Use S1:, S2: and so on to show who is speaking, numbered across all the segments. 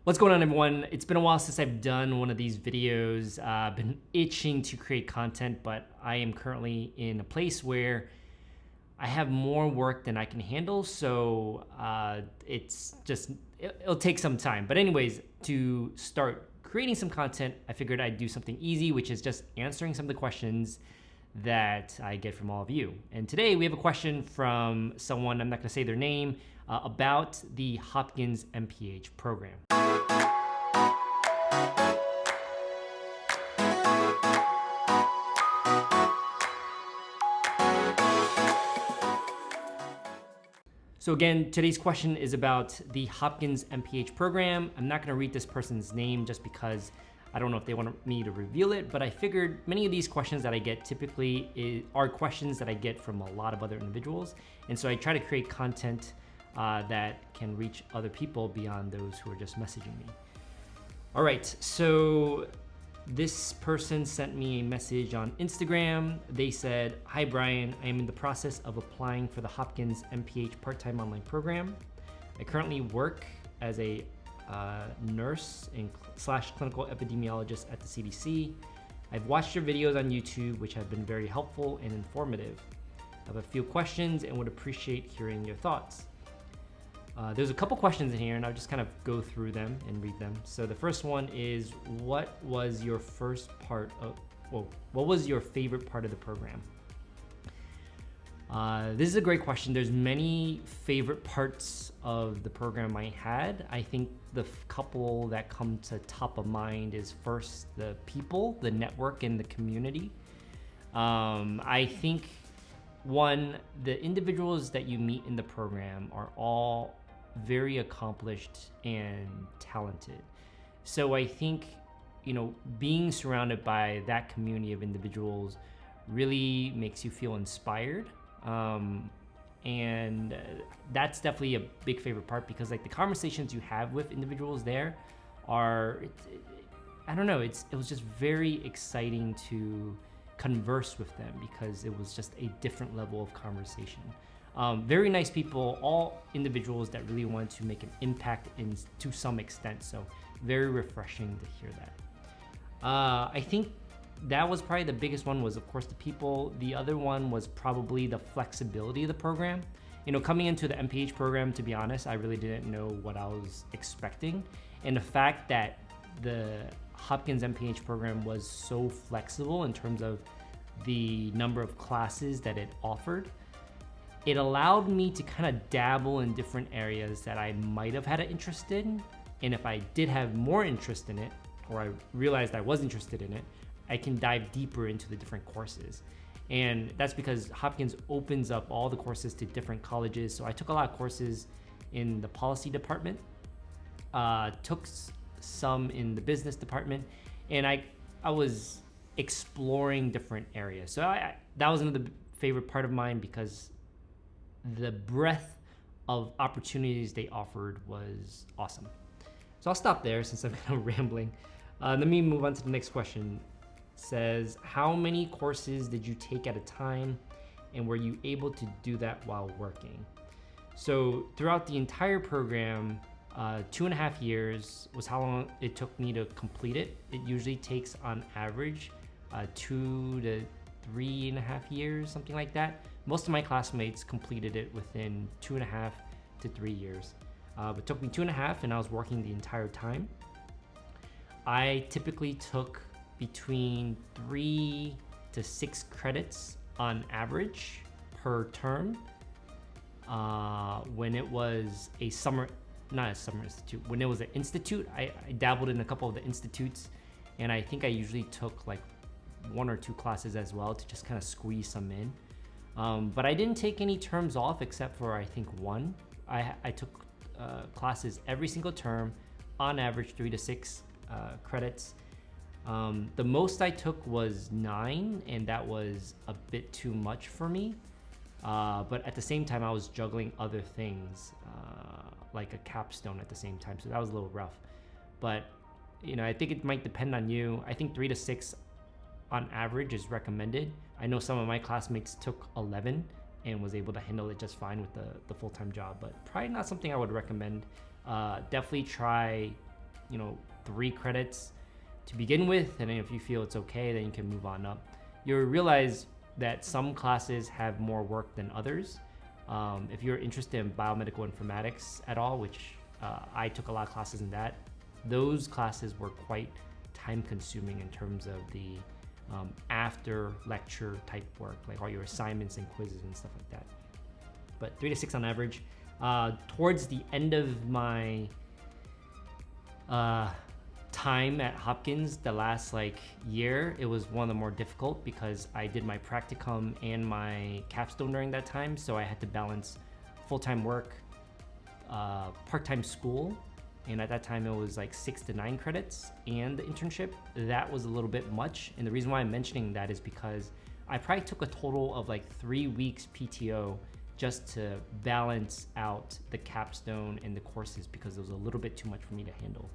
S1: What's going on, everyone? It's been a while since I've done one of these videos. I've been itching to create content, but I am currently in a place where I have more work than I can handle, so it'll take some time. But anyways, to start creating some content, I figured I'd do something easy, which is just answering some of the questions that I get from all of you. And today we have a question from someone, I'm not gonna say their name, about the Hopkins MPH program. So again, today's question is about the Hopkins MPH program. I'm not gonna read this person's name just because I don't know if they want me to reveal it, but I figured many of these questions that I get typically are questions that I get from a lot of other individuals. And so I try to create content that can reach other people beyond those who are just messaging me. All right, so this person sent me a message on Instagram. They said, "Hi Brian, I am in the process of applying for the Hopkins MPH part-time online program. I currently work as a nurse and / clinical epidemiologist at the CDC. I've watched your videos on YouTube, which have been very helpful and informative. I have a few questions and would appreciate hearing your thoughts." There's a couple questions in here and I'll just kind of go through them and read them. So the first one is, what was your favorite part of the program? This is a great question. There's many favorite parts of the program I had. I think the couple that come to top of mind is first the people, the network, and the community. I think the individuals that you meet in the program are all very accomplished and talented. So I think, being surrounded by that community of individuals really makes you feel inspired. And that's definitely a big favorite part, because the conversations you have with individuals there it was just very exciting to converse with them, because it was just a different level of conversation. Very nice people, all individuals that really wanted to make an impact to some extent. So very refreshing to hear that. I think that was probably the biggest one, was of course the people. The other one was probably the flexibility of the program. Coming into the MPH program, to be honest, I really didn't know what I was expecting. And the fact that the Hopkins MPH program was so flexible in terms of the number of classes that it offered, it allowed me to kind of dabble in different areas that I might have had an interest in. And if I did have more interest in it, or I realized I was interested in it, I can dive deeper into the different courses. And that's because Hopkins opens up all the courses to different colleges. So I took a lot of courses in the policy department, took some in the business department, and I was exploring different areas. So that was another favorite part of mine, because the breadth of opportunities they offered was awesome. So I'll stop there since I'm kind of rambling. Let me move on to the next question. It says, how many courses did you take at a time, and were you able to do that while working? So throughout the entire program, 2.5 years was how long it took me to complete it. It usually takes on average 2 to 3.5 years, something like that. Most of my classmates completed it within 2.5 to 3 years. But it took me 2.5, and I was working the entire time. I typically took between 3 to 6 credits on average per term. When it was not a summer institute, when it was an institute, I dabbled in a couple of the institutes, and I think I usually took 1 or 2 classes as well to just kind of squeeze some in. But I didn't take any terms off except for, I think, 1. I took classes every single term, on average 3 to 6 credits. The most I took was 9, and that was a bit too much for me. But at the same time, I was juggling other things, like a capstone at the same time, so that was a little rough. But I think it might depend on you. I think 3 to 6 on average is recommended. I know some of my classmates took 11 and was able to handle it just fine with the full-time job, but probably not something I would recommend. Definitely try 3 credits to begin with, and then if you feel it's okay, then you can move on up. You'll realize that some classes have more work than others. If you're interested in biomedical informatics at all, which I took a lot of classes in that, those classes were quite time consuming in terms of the after lecture type work, like all your assignments and quizzes and stuff like that. But 3 to 6 on average. Towards the end of my time at Hopkins, the last year, it was one of the more difficult because I did my practicum and my capstone during that time, so I had to balance full-time work, part-time school, and at that time it was 6 to 9 credits, and the internship. That was a little bit much, and the reason why I'm mentioning that is because I probably took a total of 3 weeks PTO just to balance out the capstone and the courses because it was a little bit too much for me to handle.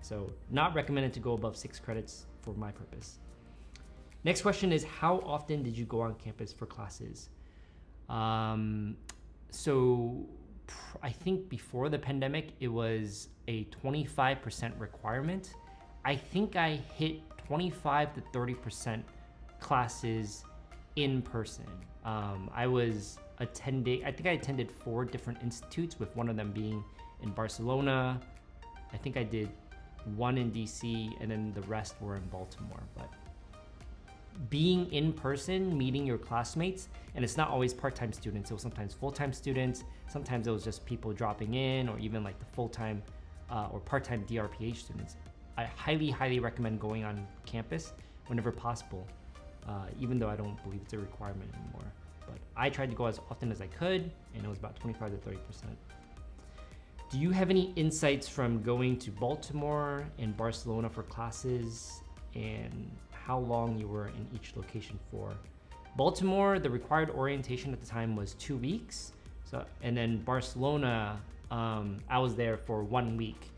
S1: So not recommended to go above 6 credits for my purpose. Next question is, how often did you go on campus for classes? So I think before the pandemic, it was a 25% requirement. I think I hit 25 to 30% classes in person. I attended 4 different institutes, with one of them being in Barcelona. I think I did 1 in DC, and then the rest were in Baltimore. But being in person, meeting your classmates, and it's not always part-time students, it was sometimes full-time students, sometimes it was just people dropping in, or even the full-time or part-time DRPH students. I highly recommend going on campus whenever possible, even though I don't believe it's a requirement anymore. But I tried to go as often as I could, and it was about 25 to 30%. Do you have any insights from going to Baltimore and Barcelona for classes, and how long you were in each location for? Baltimore, the required orientation at the time was 2 weeks. And then Barcelona, I was there for 1 week.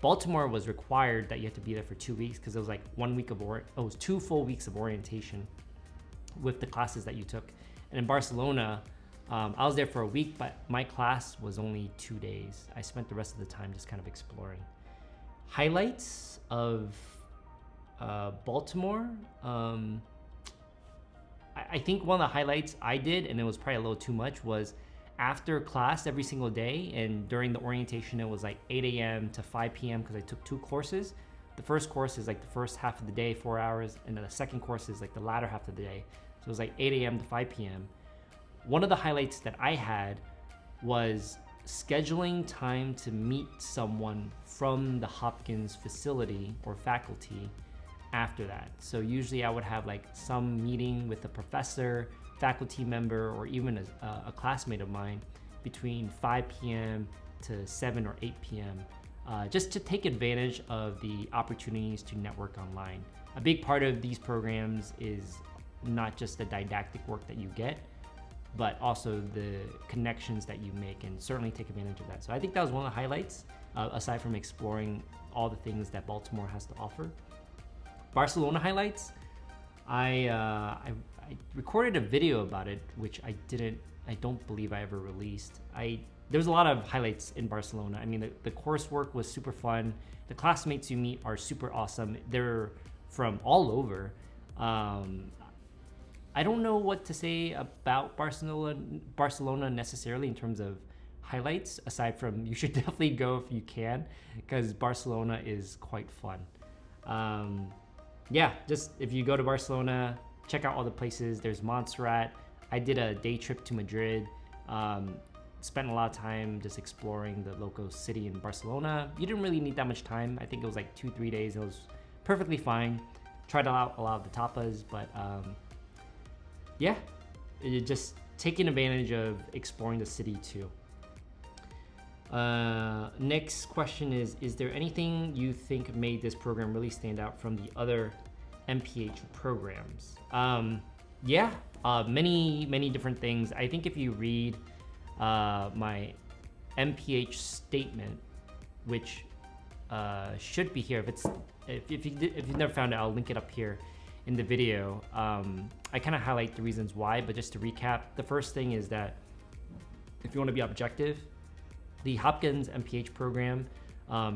S1: Baltimore was required that you had to be there for 2 weeks because it was 1 week of it was 2 full weeks of orientation with the classes that you took. And in Barcelona, I was there for a week, but my class was only 2 days. I spent the rest of the time just kind of exploring. Highlights of Baltimore. I think one of the highlights I did, and it was probably a little too much, was after class every single day, and during the orientation it was 8 a.m. to 5 p.m. because I took 2 courses. The first course is the first half of the day, 4 hours, and then the second course is the latter half of the day. So it was 8 a.m. to 5 p.m. One of the highlights that I had was scheduling time to meet someone from the Hopkins facility or faculty after that. So usually I would have some meeting with a professor, faculty member, or even a classmate of mine between 5 p.m. to 7 or 8 p.m. Just to take advantage of the opportunities to network online. A big part of these programs is not just the didactic work that you get, but also the connections that you make, and certainly take advantage of that. So I think that was one of the highlights, aside from exploring all the things that Baltimore has to offer. Barcelona highlights, I recorded a video about it, which I don't believe I ever released. There was a lot of highlights in Barcelona. I mean, the coursework was super fun. The classmates you meet are super awesome. They're from all over. I don't know what to say about Barcelona necessarily in terms of highlights, aside from you should definitely go if you can, because Barcelona is quite fun. Yeah, just if you go to Barcelona, check out all the places. There's Montserrat. I did a day trip to Madrid. Spent a lot of time just exploring the local city in Barcelona. You didn't really need that much time. I think it was 2-3 days. It was perfectly fine. Tried out a lot of the tapas, but yeah, just taking advantage of exploring the city too. Next question is there anything you think made this program really stand out from the other MPH programs? Yeah, many different things. I think if you read my MPH statement, which should be here, if you've never found it, I'll link it up here in the video. I kind of highlight the reasons why, but just to recap, the first thing is that if you want to be objective, the Hopkins MPH program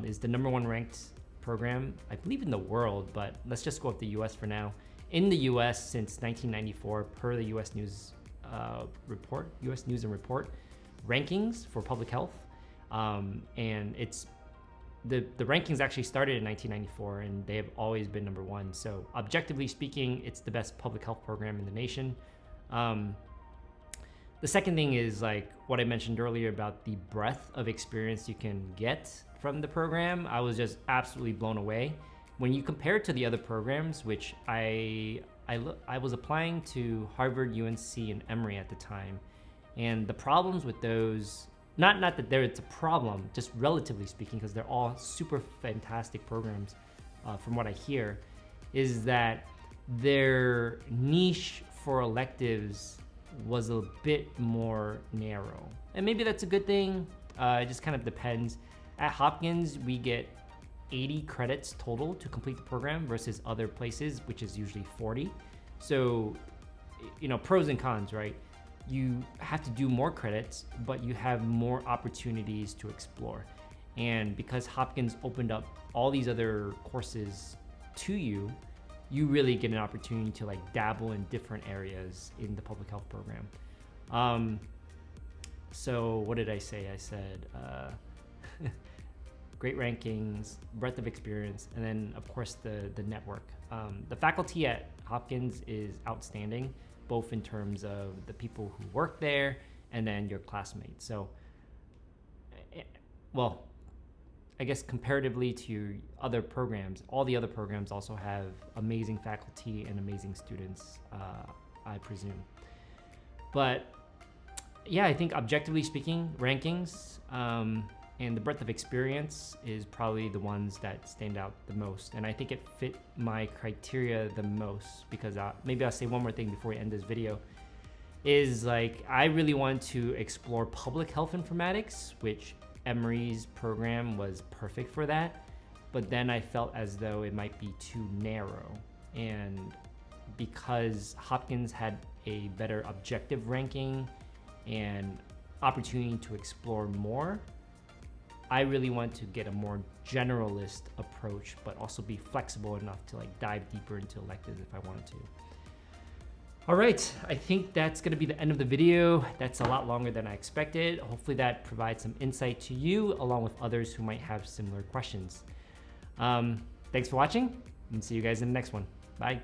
S1: is the #1 ranked program, I believe in the world, but let's just go with the US for now. In the US since 1994, per the US News report, US News and Report rankings for public health. And it's the rankings actually started in 1994 and they have always been number one. So objectively speaking, it's the best public health program in the nation. The second thing is like what I mentioned earlier about the breadth of experience you can get from the program. I was just absolutely blown away. When you compare it to the other programs, which I was applying to Harvard, UNC, and Emory at the time, and the problems with those, not that it's a problem, just relatively speaking, because they're all super fantastic programs, from what I hear, is that their niche for electives was a bit more narrow. And maybe that's a good thing. It just kind of depends. At Hopkins, we get 80 credits total to complete the program versus other places, which is usually 40. So, you know, pros and cons, right? You have to do more credits, but you have more opportunities to explore. And because Hopkins opened up all these other courses to you, you really get an opportunity to like dabble in different areas in the public health program. So what did I say? I said great rankings, breadth of experience, and then of course the network. The faculty at Hopkins is outstanding, both in terms of the people who work there and then your classmates. So, well, I guess comparatively to other programs, all the other programs also have amazing faculty and amazing students, I presume. But yeah, I think objectively speaking, rankings and the breadth of experience is probably the ones that stand out the most. And I think it fit my criteria the most because maybe I'll say one more thing before we end this video, is like I really want to explore public health informatics, which Emory's program was perfect for that, but then I felt as though it might be too narrow. And because Hopkins had a better objective ranking and opportunity to explore more, I really want to get a more generalist approach, but also be flexible enough to like dive deeper into electives if I wanted to. All right, I think that's gonna be the end of the video. That's a lot longer than I expected. Hopefully that provides some insight to you along with others who might have similar questions. Thanks for watching and see you guys in the next one. Bye.